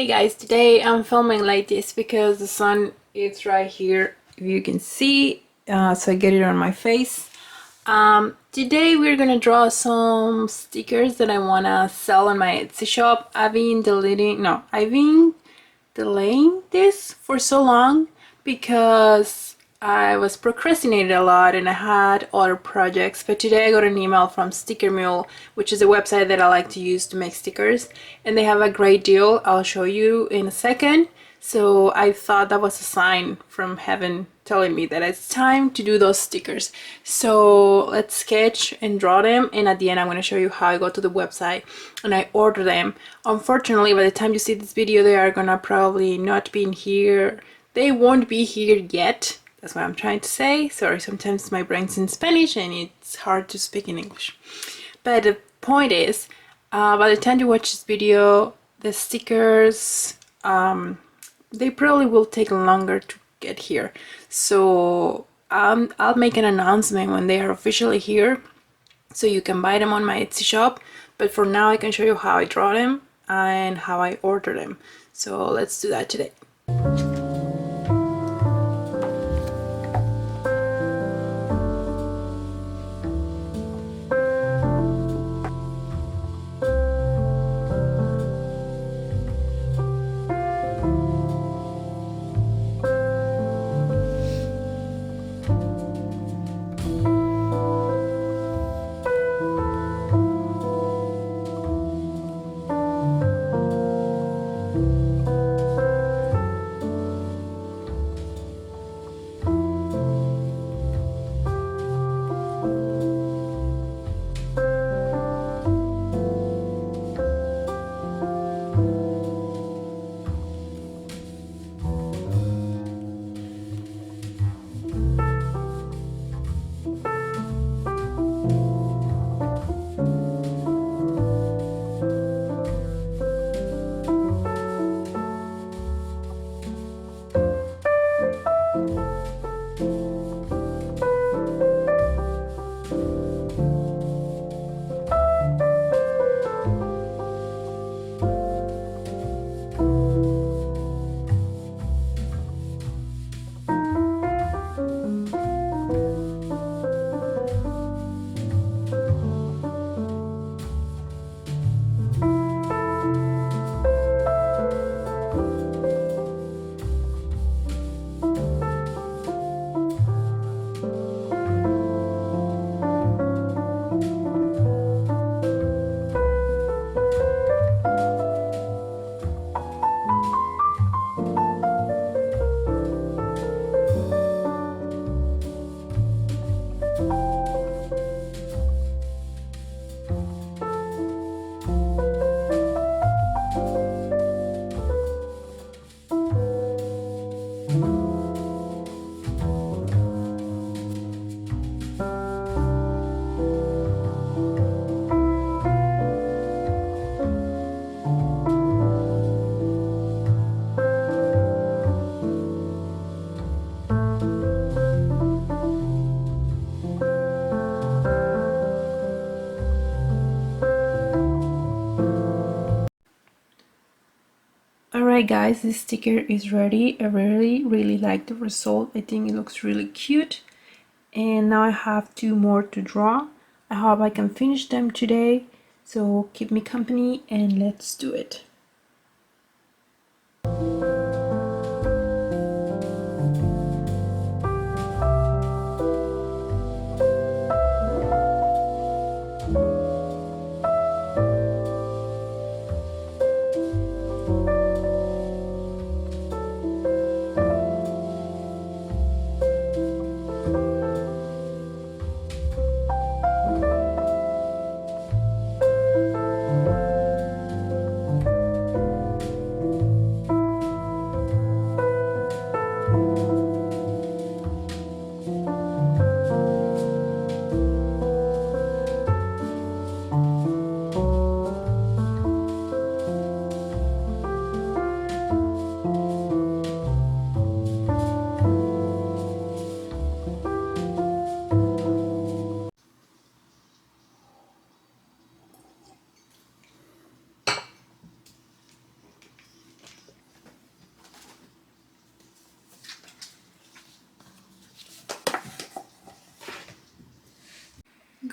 Hey guys, today I'm filming like this because the sun is right here, if you can see, so I get it on my face. Today we're gonna draw some stickers that I wanna sell on my Etsy shop. I've been delaying this for so long because I was procrastinating a lot and I had other projects, but today I got an email from Sticker Mule, which is a website that I like to use to make stickers, and they have a great deal. I'll show you in a second. So I thought that was a sign from heaven telling me that it's time to do those stickers. So let's sketch and draw them, and at the end I'm going to show you how I go to the website and I order them. Unfortunately, by the time you see this video, they are gonna probably not be in here. They won't be here yet. That's what I'm trying to say. Sorry, sometimes my brain's in Spanish and it's hard to speak in English. But the point is, by the time you watch this video, the stickers, they probably will take longer to get here. So I'll make an announcement when they are officially here, so you can buy them on my Etsy shop. But for now, I can show you how I draw them and how I order them. So let's do that today. Alright guys, this sticker is ready. I really like the result. I think it looks really cute. And now I have 2 more to draw. I hope I can finish them today. So keep me company and let's do it.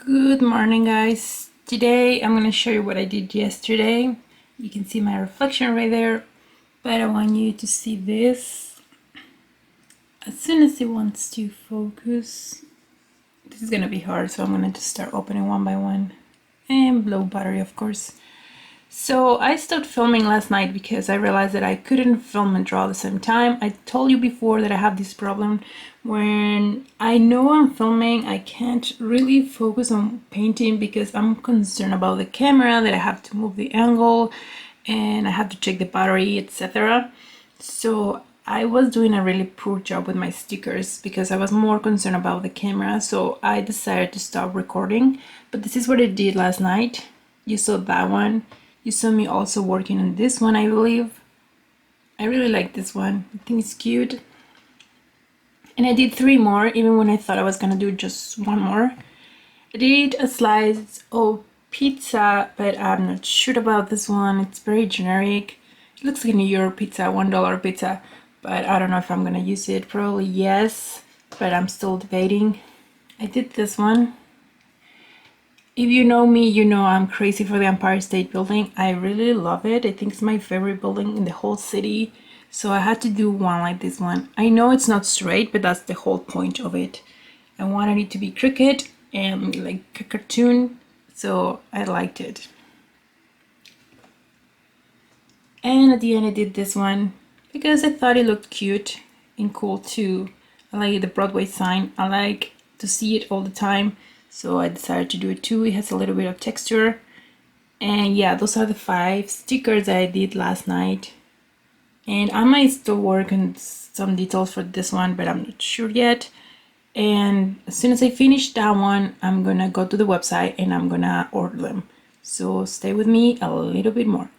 Good morning, guys. Today I'm going to show you what I did yesterday. You can see my reflection right there, but I want you to see this. As soon as it wants to focus, this is going to be hard, so I'm going to just start opening one by one. And low battery, of course. So I stopped filming last night because I realized that I couldn't film and draw at the same time. I told you before that I have this problem when I know I'm filming, I can't really focus on painting because I'm concerned about the camera, that I have to move the angle and I have to check the battery, etc. So I was doing a really poor job with my stickers because I was more concerned about the camera, so I decided to stop recording. But this is what I did last night. You saw that one. You saw me also working on this one, I believe. I really like this one. I think it's cute. And I did 3 more, even when I thought I was gonna do just 1 more. I did a slice of pizza, but I'm not sure about this one. It's very generic. It looks like a New York pizza, $1 pizza, but I don't know if I'm gonna use it. Probably yes, but I'm still debating. I did this one. If you know me, you know I'm crazy for the Empire State Building. I really love it. I think it's my favorite building in the whole city. So I had to do one like this one. I know it's not straight, but that's the whole point of it. I wanted it to be crooked and like a cartoon, so I liked it. And at the end I did this one because I thought it looked cute and cool too. I like the Broadway sign. I like to see it all the time. So I decided to do it too. It has a little bit of texture. And yeah, those are the 5 stickers that I did last night. And I might still work on some details for this one, but I'm not sure yet. And as soon as I finish that one, I'm gonna go to the website and I'm gonna order them. So stay with me a little bit more.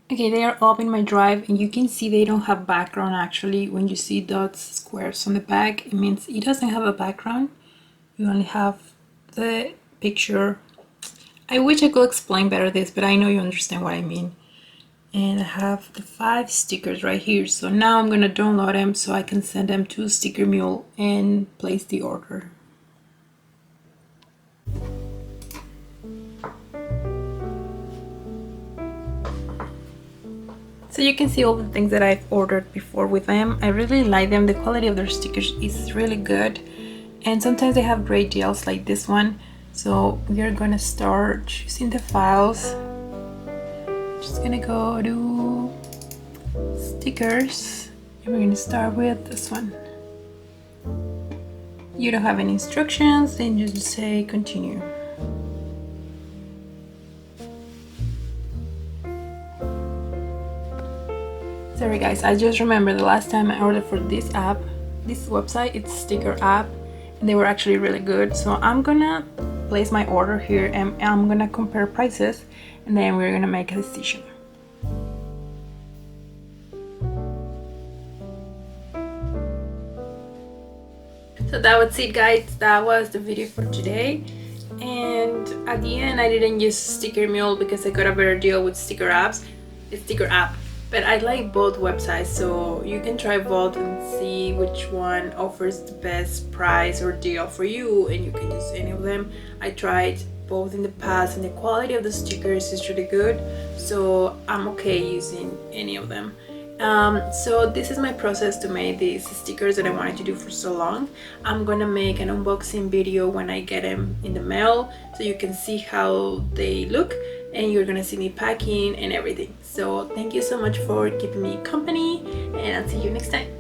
Okay, they are up in my drive and you can see they don't have background actually. When you see dots, squares on the back, it means it doesn't have a background. You only have the picture. I wish I could explain better this, but I know you understand what I mean. And I have the 5 stickers right here. So now I'm gonna download them so I can send them to Sticker Mule and place the order. So you can see all the things that I've ordered before with them. I really like them. The quality of their stickers is really good. And sometimes they have great deals like this one. So we are gonna start choosing the files. Just gonna go to stickers and we're gonna start with this one. You don't have any instructions, then you just say continue. Sorry guys, I just remember the last time I ordered for this app, this website, it's Sticker app, and they were actually really good. So I'm gonna place my order here and I'm gonna compare prices and then we're gonna make a decision. So that was it guys, that was the video for today. And at the end I didn't use Sticker Mule because I got a better deal with Sticker apps. It's Sticker app. But I like both websites, so you can try both and see which one offers the best price or deal for you, and you can use any of them. I tried both in the past and the quality of the stickers is really good, so I'm okay using any of them. So this is my process to make these stickers that I wanted to do for so long. I'm gonna make an unboxing video when I get them in the mail so you can see how they look and you're gonna see me packing and everything. So thank you so much for keeping me company and I'll see you next time.